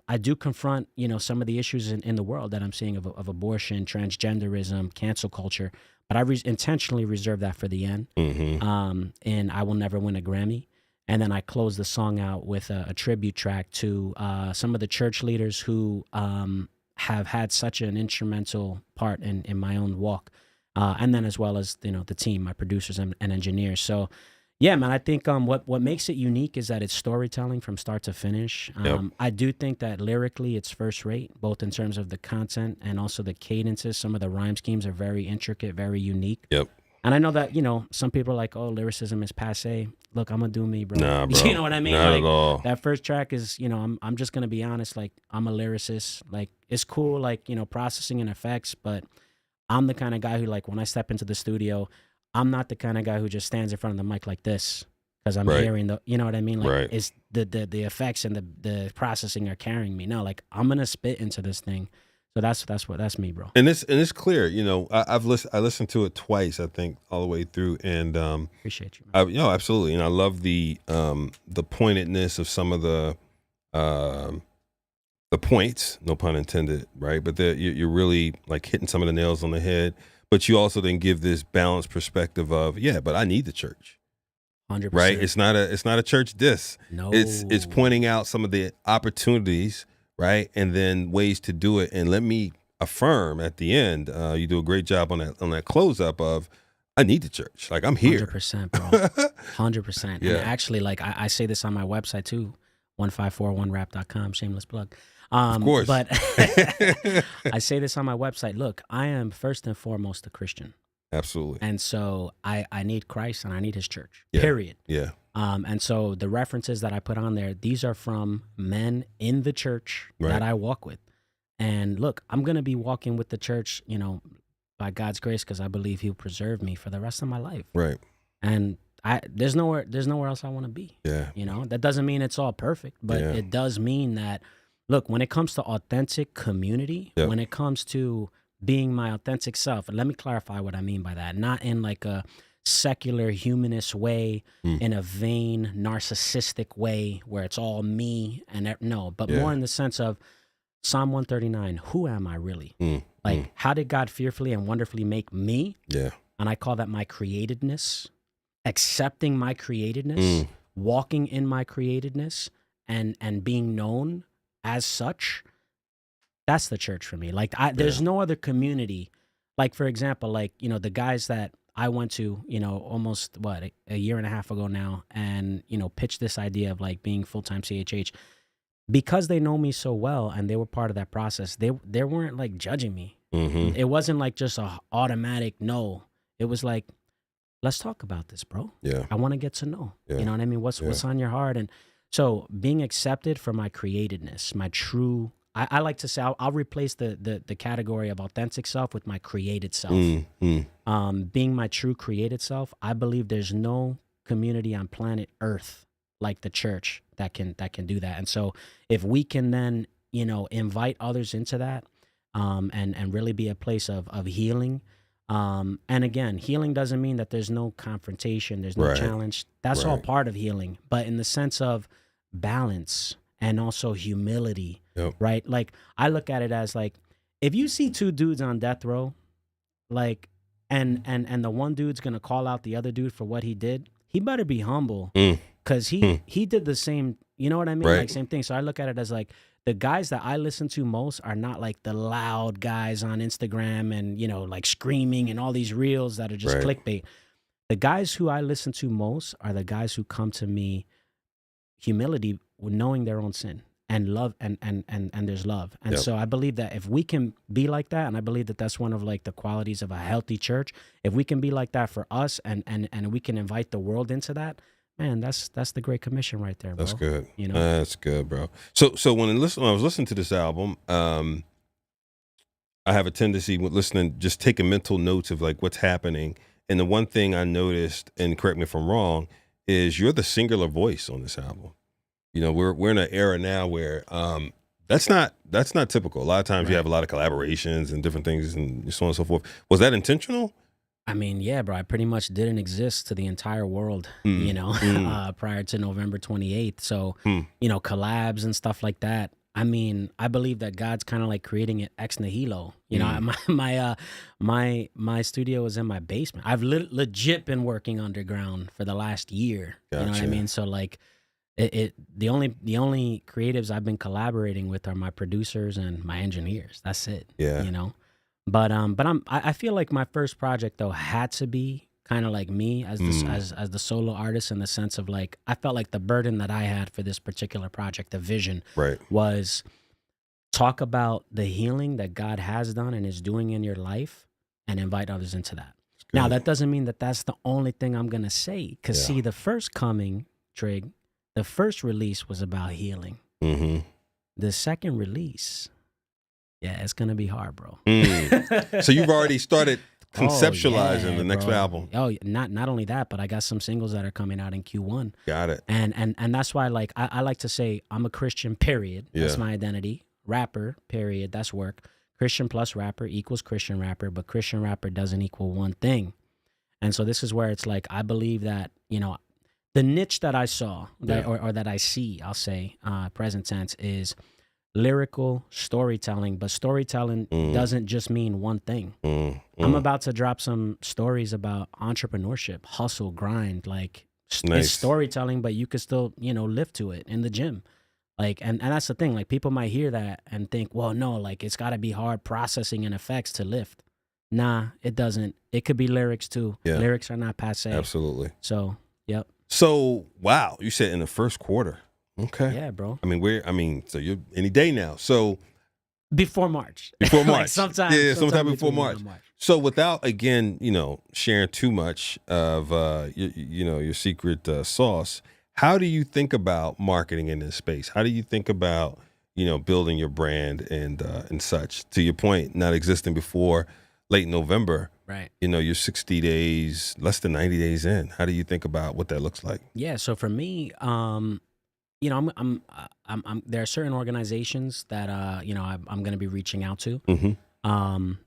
I do confront, you know, some of the issues in the world that I'm seeing of abortion, transgenderism, cancel culture. But I intentionally reserve that for the end. And I Will Never Win a Grammy. And then I close the song out with a tribute track to some of the church leaders who have had such an instrumental part in my own walk. And then as well as, you know, the team, my producers and engineers. So, yeah, man, I think what makes it unique is that it's storytelling from start to finish. I do think that lyrically it's first rate, both in terms of the content and also the cadences. Some of the rhyme schemes are very intricate, very unique. And I know that, you know, some people are like, oh, lyricism is passe. Look, I'm going to do me, bro. Nah, bro. You know what I mean? Not like, at all. That first track is, you know, I'm just going to be honest. Like, I'm a lyricist. Like, it's cool, like, you know, processing and effects. But I'm the kind of guy who, like, when I step into the studio, I'm not the kind of guy who just stands in front of the mic like this because I'm hearing the, you know what I mean? Like, it's the effects and the processing are carrying me. No, like, I'm going to spit into this thing. So that's me, bro. And it's clear, you know. I listened to it twice, I think, all the way through, and appreciate you, man. You know, absolutely, and I love the pointedness of some of the points, no pun intended, right? But you're really like hitting some of the nails on the head. But you also then give this balanced perspective of, yeah, but I need the church. 100%. Right? It's not a church diss. No. It's pointing out some of the opportunities, right? And then ways to do it. And let me affirm at the end, you do a great job on that close up of, I need the church. Like, I'm here. 100%, bro. 100%. Yeah. And actually, like, I say this on my website too, 1541rap.com, shameless plug. Of course. But I say this on my website. Look, I am first and foremost a Christian. Absolutely. And so I need Christ and I need his church, yeah. period. Yeah. And so the references that I put on there, these are from men in the church that I walk with. And look, I'm going to be walking with the church, you know, by God's grace, because I believe he'll preserve me for the rest of my life. Right. And there's nowhere else I want to be. Yeah. You know, that doesn't mean it's all perfect, but it does mean that, look, when it comes to authentic community, when it comes to being my authentic self, and let me clarify what I mean by that, not in like a secular humanist way, in a vain narcissistic way where it's all me and no, but more in the sense of Psalm 139, who am I really? Like, how did God fearfully and wonderfully make me? Yeah. And I call that my createdness, accepting my createdness, walking in my createdness, and being known as such. That's the church for me. Like, there's no other community. Like, for example, like, you know, the guys that I went to, you know, almost a year and a half ago now, and, you know, pitched this idea of like being full-time CHH, because they know me so well and they were part of that process. They weren't like judging me. It wasn't like just a automatic no. It was like, let's talk about this, bro. Yeah. I want to get to know. You know what I mean? What's on your heart? And so being accepted for my createdness, my true, I like to say, I'll replace the category of authentic self with my created self. Being my true created self, I believe there's no community on planet Earth like the church that can do that. And so if we can then, you know, invite others into that, and really be a place of healing. And again, healing doesn't mean that there's no confrontation, there's no challenge. That's all part of healing. But in the sense of balance and also humility, right? Like, I look at it as like, if you see two dudes on death row, like, and the one dude's gonna call out the other dude for what he did, he better be humble, because he did the same, you know what I mean? Like, same thing. So I look at it as like, the guys that I listen to most are not like the loud guys on Instagram and, you know, like screaming and all these reels that are just clickbait. The guys who I listen to most are the guys who come to me humility, knowing their own sin, and love, and there's love. And so I believe that if we can be like that, and I believe that that's one of like the qualities of a healthy church, if we can be like that for us, and we can invite the world into that, man, that's the Great Commission right there, bro. That's good. You know, that's good, bro. So when I was listening to this album, I have a tendency with listening, just taking mental notes of like what's happening. And the one thing I noticed, and correct me if I'm wrong, is you're the singular voice on this album. You know, we're in an era now where that's not typical. A lot of times you have a lot of collaborations and different things and so on and so forth. Was that intentional? I mean, yeah, bro. I pretty much didn't exist to the entire world, you know, prior to November 28th. So, you know, collabs and stuff like that. I mean, I believe that God's kind of like creating it ex nihilo. You know, my studio is in my basement. I've legit been working underground for the last year. Gotcha. You know what I mean? So like, the only creatives I've been collaborating with are my producers and my engineers. That's it. Yeah. You know, but I feel like my first project though had to be kind of like me as as the solo artist, in the sense of like, I felt like the burden that I had for this particular project, the vision, was talk about the healing that God has done and is doing in your life and invite others into that. Now, that doesn't mean that that's the only thing I'm going to say. Because see, the first coming, Trig, the first release was about healing. The second release, yeah, it's going to be hard, bro. So you've already started conceptualizing the next album. Oh, not only that, but I got some singles that are coming out in Q1. Got it. And that's why, like, I like to say I'm a Christian, period. That's my identity. Rapper, period. That's work. Christian plus rapper equals Christian rapper, but Christian rapper doesn't equal one thing. And so this is where it's like, I believe that, you know, the niche that I saw, or that I see, I'll say, present tense, is lyrical storytelling. But storytelling doesn't just mean one thing. I'm about to drop some stories about entrepreneurship, hustle, grind. Like, it's storytelling, but you could still, you know, live to it in the gym. Like, and that's the thing. Like, people might hear that and think, well, no, like, it's got to be hard processing and effects to lift. Nah, it doesn't. It could be lyrics too. Lyrics are not passe. Absolutely. So, yep. So, wow, you said in the first quarter. Okay. Yeah, bro. I mean, so you're any day now. So before March. Before March. Like sometime before March. So without, again, you know, sharing too much of your secret sauce, how do you think about marketing in this space? How do you think about, you know, building your brand and such? To your point, not existing before late November. Right. You know, you're 60 days, less than 90 days in. How do you think about what that looks like? Yeah. So for me, you know, I'm there are certain organizations that you know, I'm going to be reaching out to. I'm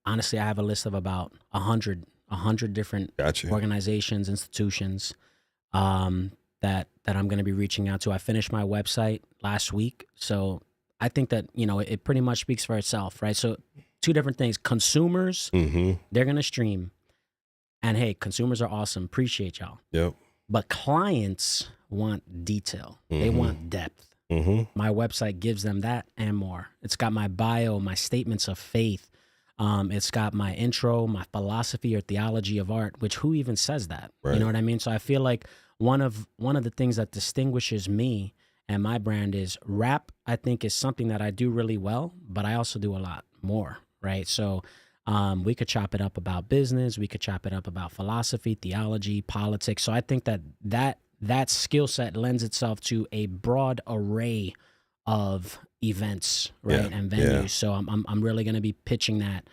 honestly, I have a list of about 100 different organizations, institutions, that I'm going to be reaching out to. I finished my website last week, so I think that, you know, it pretty much speaks for itself, right? So two different things. Consumers, they're going to stream, and hey, consumers are awesome. Appreciate y'all. Yep. But clients want detail. They want depth. My website gives them that and more. It's got my bio, my statements of faith. It's got my intro, my philosophy or theology of art, which who even says that? Right. You know what I mean? So I feel like one of the things that distinguishes me and my brand is rap, I think, is something that I do really well, but I also do a lot more, right? So we could chop it up about business. We could chop it up about philosophy, theology, politics. So I think that skill set lends itself to a broad array of events, right, and venues. So I'm really going to be pitching that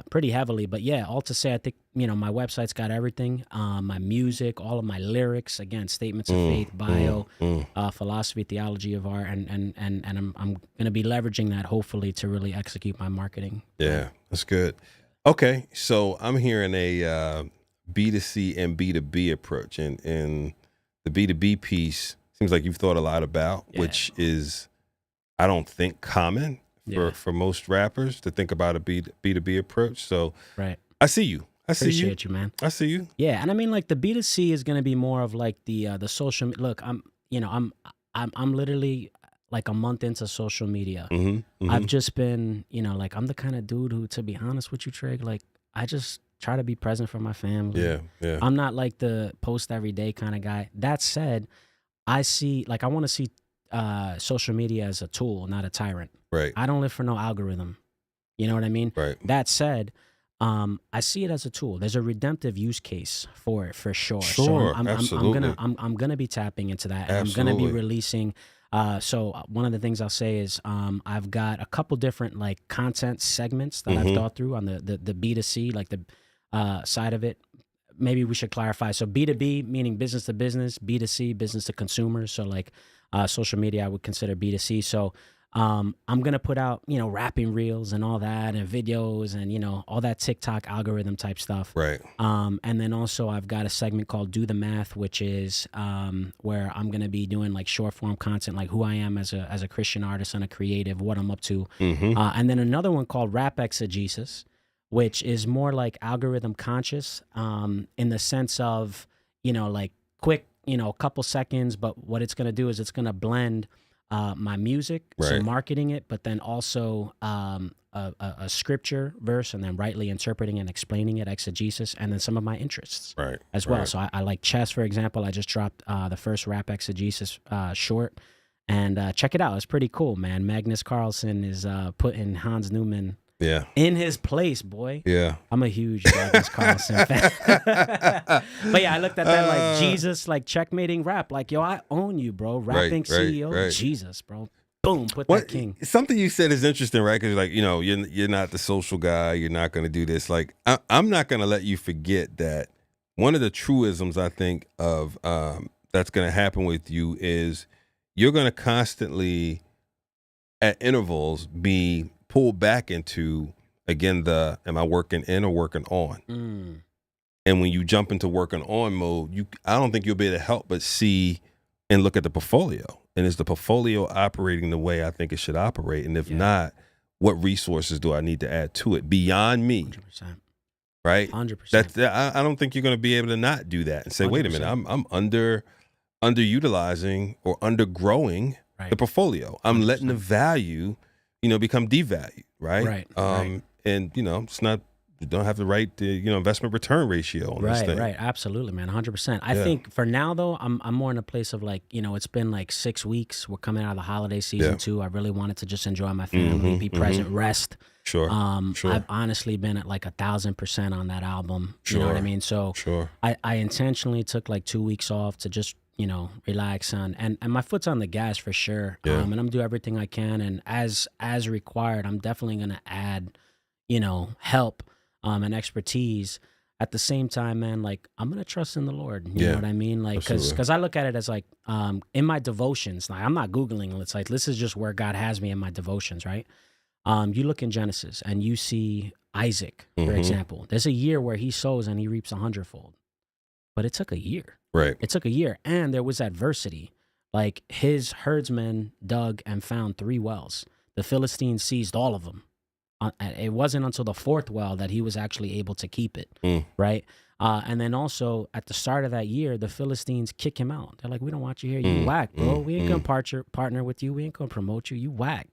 pretty heavily. But yeah, all to say, I think, you know, my website's got everything. My music, all of my lyrics, again, statements of faith, bio, philosophy, theology of art, and I'm going to be leveraging that hopefully to really execute my marketing. Yeah, that's good. Okay, so I'm hearing a B2C and B2B approach, and the B2B piece seems like you've thought a lot about, which is, I don't think, common for most rappers to think about a B2B approach. So I see you. Appreciate you, man. I see you. Yeah, and I mean, like, the B2C is going to be more of like the social. Look, I'm literally like a month into social media. I've just been, you know, like, I'm the kind of dude who, to be honest with you, Trig, like, I just try to be present for my family. Yeah. I'm not like the post every day kind of guy. That said, I want to see social media as a tool, not a tyrant. Right. I don't live for no algorithm. You know what I mean? Right. That said, I see it as a tool. There's a redemptive use case for it, for sure. Sure, so absolutely. I'm gonna be tapping into that. And I'm gonna be releasing. So one of the things I'll say is I've got a couple different like content segments that I've thought through on the B2C, like the side of it. maybe we should clarify. So B2B, meaning business to business, B2C, business to consumers. So like social media, I would consider B2C. So I'm going to put out, rapping reels and all that and videos and, all that TikTok algorithm type stuff. Right. And then also I've got a segment called Do the Math, which is where I'm going to be doing like short form content, like who I am as a Christian artist and a creative, what I'm up to. And then another one called Rap Exegesis, which is more like algorithm conscious in the sense of, like quick, a couple seconds. But what it's going to do is it's going to blend my music, so marketing it, but then also a scripture verse, and then rightly interpreting and explaining it, exegesis, and then some of my interests as well. So I like chess, for example. I just dropped the first Rap Exegesis short, and check it out. It's pretty cool, man. Magnus Carlsen is putting Hans Newman in his place, boy. Yeah. I'm a huge Magnus Carlsen fan. But yeah, I looked at that like Jesus, like checkmating rap. Like, yo, I own you, bro. Rapping CEO, Jesus, bro. Boom, put that king. Something you said is interesting, right? Because like, you're not the social guy. You're not going to do this. Like, I'm not going to let you forget that one of the truisms I think of that's going to happen with you is you're going to constantly, at intervals, be pulled back into, again, am I working in or working on? And when you jump into working on mode, I don't think you'll be able to help but see and look at the portfolio. And is the portfolio operating the way I think it should operate? And if not, what resources do I need to add to it beyond me? 100%. Right? 100%. I don't think you're going to be able to not do that and say, 100%. wait a minute, I'm underutilizing or undergrowing the portfolio. I'm 100%. letting the value become devalued, right? And it's not, you don't have the right investment return ratio on this thing. Right, absolutely, man, 100%. I think for now though, I'm more in a place of like, it's been like 6 weeks. We're coming out of the holiday season too. I really wanted to just enjoy my family, be present, rest. Sure. I've honestly been at like 1,000% on that album. You know what I mean? So I intentionally took like 2 weeks off to just relax on, and my foot's on the gas for sure. And I'm gonna do everything I can, and as required, I'm definitely gonna add, help and expertise. At the same time, man, like I'm gonna trust in the Lord. You know what I mean? Like, because I look at it as like in my devotions. Like I'm not Googling. It's like this is just where God has me in my devotions, right? You look in Genesis and you see Isaac, for example. There's a year where he sows and he reaps 100-fold, but it took a year. Right. It took a year, and there was adversity. Like his herdsmen dug and found 3 wells. The Philistines seized all of them. It wasn't until the 4th well that he was actually able to keep it, right? And then also at the start of that year, the Philistines kick him out. They're like, we don't want you here. You whack, bro. We ain't gonna partner with you. We ain't gonna promote you. You whack,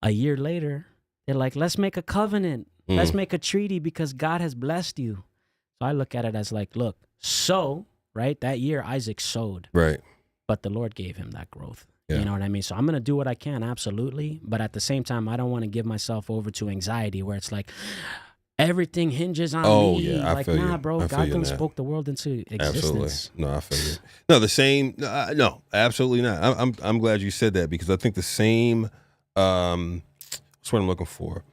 A year later, they're like, let's make a covenant. Let's make a treaty because God has blessed you. So I look at it as like, look, right? That year, Isaac sowed. Right. But the Lord gave him that growth. You know what I mean? So I'm going to do what I can, absolutely. But at the same time, I don't want to give myself over to anxiety where it's like, everything hinges on me. Yeah, like, nah, bro, God done spoke the world into existence. Absolutely. No, I feel you. No, the same. No, absolutely not. I'm glad you said that because I think the same, that's what I'm looking for.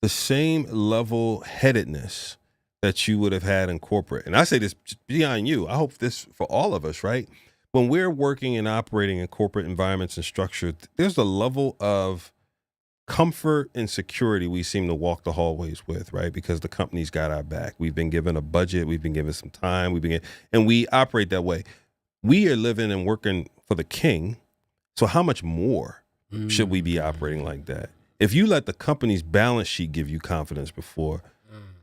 The same level-headedness that you would have had in corporate. And I say this beyond you. I hope this for all of us, right? When we're working and operating in corporate environments and structure, there's a level of comfort and security we seem to walk the hallways with, right? Because the company's got our back. We've been given a budget. We've been given some time. And we operate that way. We are living and working for the king. So how much more should we be operating like that? If you let the company's balance sheet give you confidence before,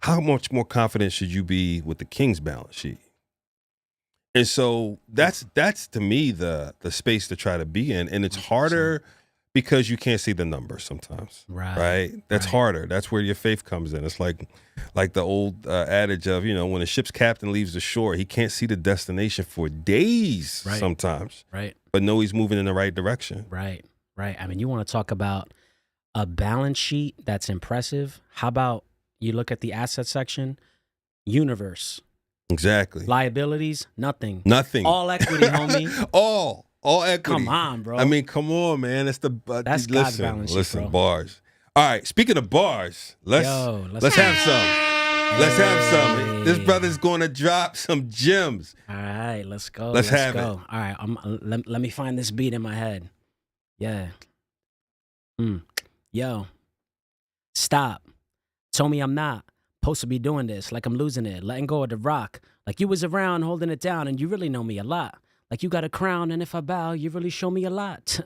how much more confident should you be with the king's balance sheet? And so that's to me the space to try to be in. And it's harder because you can't see the numbers sometimes. Right? That's harder. That's where your faith comes in. It's like the old adage of, when a ship's captain leaves the shore, he can't see the destination for days sometimes. Right. But know he's moving in the right direction. Right. I mean, you want to talk about a balance sheet that's impressive. How about you look at the asset section? Universe. Exactly. Liabilities, nothing. All equity, homie. All equity. Come on, bro. I mean, come on, man. That's God's balance sheet, listen, bro. Bars. All right. Speaking of bars, let's have some. Let's have some. This brother's going to drop some gems. All right, let's go. Let's have go. it. All right, let me find this beat in my head. Yeah. Yo. Stop. Told me I'm not supposed to be doing this, like I'm losing it, letting go of the rock. Like you was around holding it down and you really know me a lot. Like you got a crown and if I bow, you really show me a lot.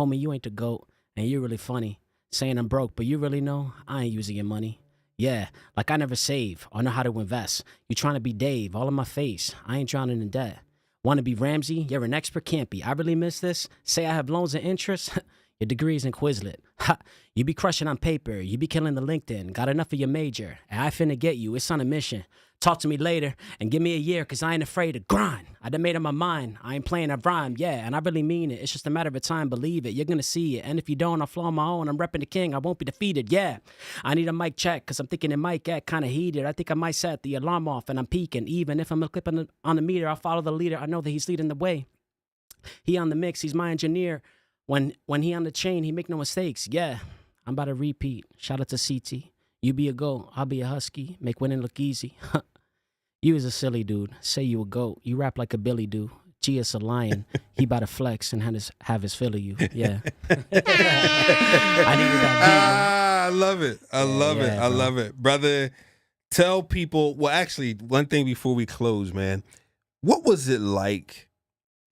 Homie, you ain't the GOAT and you really funny. Saying I'm broke, but you really know I ain't using your money. Yeah, like I never save or know how to invest. You trying to be Dave, all in my face. I ain't drowning in debt. Want to be Ramsey? You're an expert, can't be. I really miss this. Say I have loans and interest. Your degree's in Quizlet. Ha, you be crushing on paper. You be killing the LinkedIn. Got enough of your major. And I finna get you. It's on a mission. Talk to me later and give me a year because I ain't afraid to grind. I done made up my mind. I ain't playing a rhyme. Yeah, and I really mean it. It's just a matter of time. Believe it. You're going to see it. And if you don't, I'll flow on my own. I'm repping the king. I won't be defeated. Yeah. I need a mic check because I'm thinking it might get kind of heated. I think I might set the alarm off and I'm peaking. Even if I'm clipping on the meter, I'll follow the leader. I know that he's leading the way. He on the mix. He's my engineer. When he on the chain, he make no mistakes. Yeah, I'm about to repeat. Shout out to CT. You be a GOAT. I'll be a husky. Make winning look easy. You is a silly dude. Say you a GOAT. You rap like a Billy do. Gia's a lion. He about to flex and have his fill of you. Yeah. I needed that beat. I love it. I love it. Brother, tell people, well, actually, one thing before we close, man. What was it like?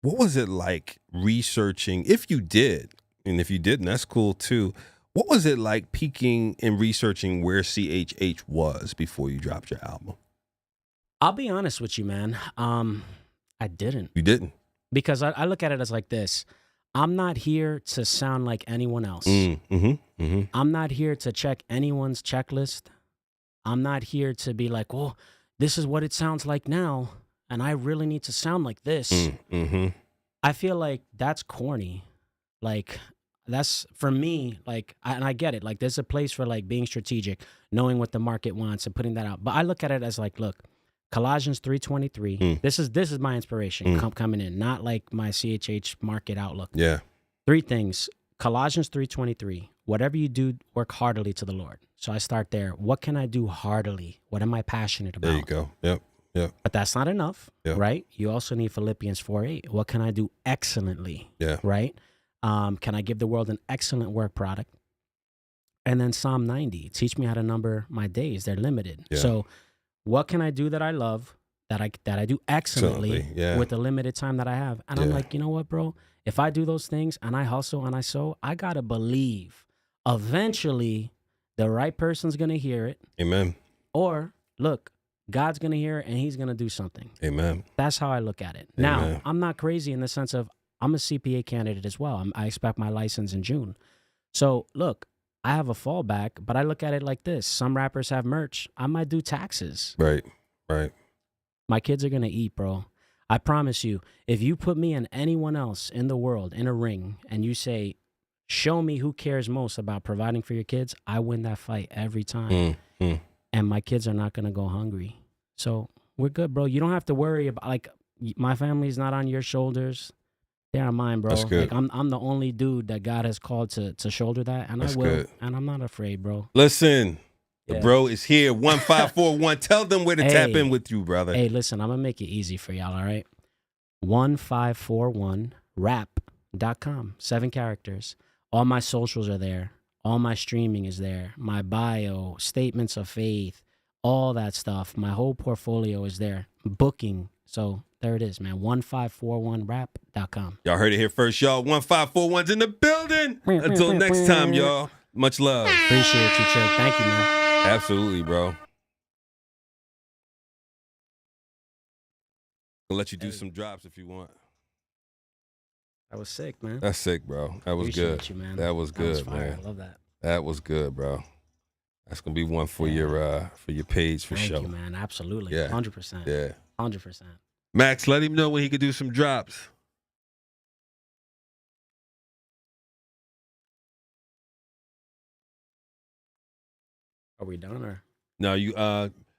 What was it like researching, if you did, and if you didn't, that's cool too. What was it like peeking and researching where CHH was before you dropped your album? I'll be honest with you, man. I didn't. You didn't? Because I look at it as like this. I'm not here to sound like anyone else. I'm not here to check anyone's checklist. I'm not here to be like, well, this is what it sounds like now, and I really need to sound like this. I feel like that's corny. Like, that's, for me, like, and I get it. Like, there's a place for, like, being strategic, knowing what the market wants and putting that out. But I look at it as, like, look, Colossians 3:23. This is my inspiration coming in, not like my CHH market outlook. Yeah. 3 things. Colossians 3:23. Whatever you do, work heartily to the Lord. So I start there. What can I do heartily? What am I passionate about? There you go. Yep. Yep. But that's not enough, right? You also need Philippians 4:8. What can I do excellently? Yeah. Right? Can I give the world an excellent work product? And then Psalm 90. Teach me how to number my days. They're limited. Yeah. So what can I do that I love, that I do excellently with the limited time that I have? And I'm like, you know what, bro? If I do those things and I hustle and I sow, I got to believe eventually the right person's going to hear it. Amen. Or, look, God's going to hear it and he's going to do something. Amen. That's how I look at it. Amen. Now, I'm not crazy in the sense of I'm a CPA candidate as well. I expect my license in June. So, look, I have a fallback, but I look at it like this. Some rappers have merch. I might do taxes. Right, right. My kids are going to eat, bro. I promise you, if you put me and anyone else in the world in a ring and you say, show me who cares most about providing for your kids, I win that fight every time. And my kids are not going to go hungry. So we're good, bro. You don't have to worry about, like, my family's not on your shoulders. They're on mine, bro. That's good. Like, I'm the only dude that God has called to shoulder that, and I will. Good. And I'm not afraid, bro. Listen, the bro is here. 1541. Tell them where to tap in with you, brother. Hey, listen, I'm gonna make it easy for y'all. All right, 1541rap.com. 7 characters. All my socials are there. All my streaming is there. My bio, statements of faith, all that stuff. My whole portfolio is there. Booking. So there it is, man. 1541rap.com. Y'all heard it here first, y'all. 1541's in the building. Until next time, y'all. Much love. Appreciate you, Trick. Thank you, man. Absolutely, bro. I'll let you do some drops if you want. That was sick, man. That's sick, bro. That was good. You, man. That was good, man. I love that. That was good, bro. That's gonna be one for your page for sure. Thank you, man. Absolutely. Yeah. 100%. Yeah. 100%. Max, let him know when he could do some drops. Are we done or? No, you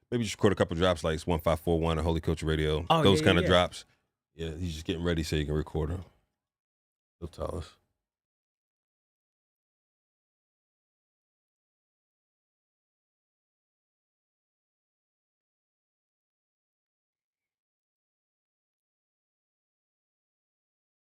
maybe just record a couple drops like 1541 or Holy Culture Radio. Oh, Those kind of drops. Yeah, he's just getting ready so you can record them. He'll tell us.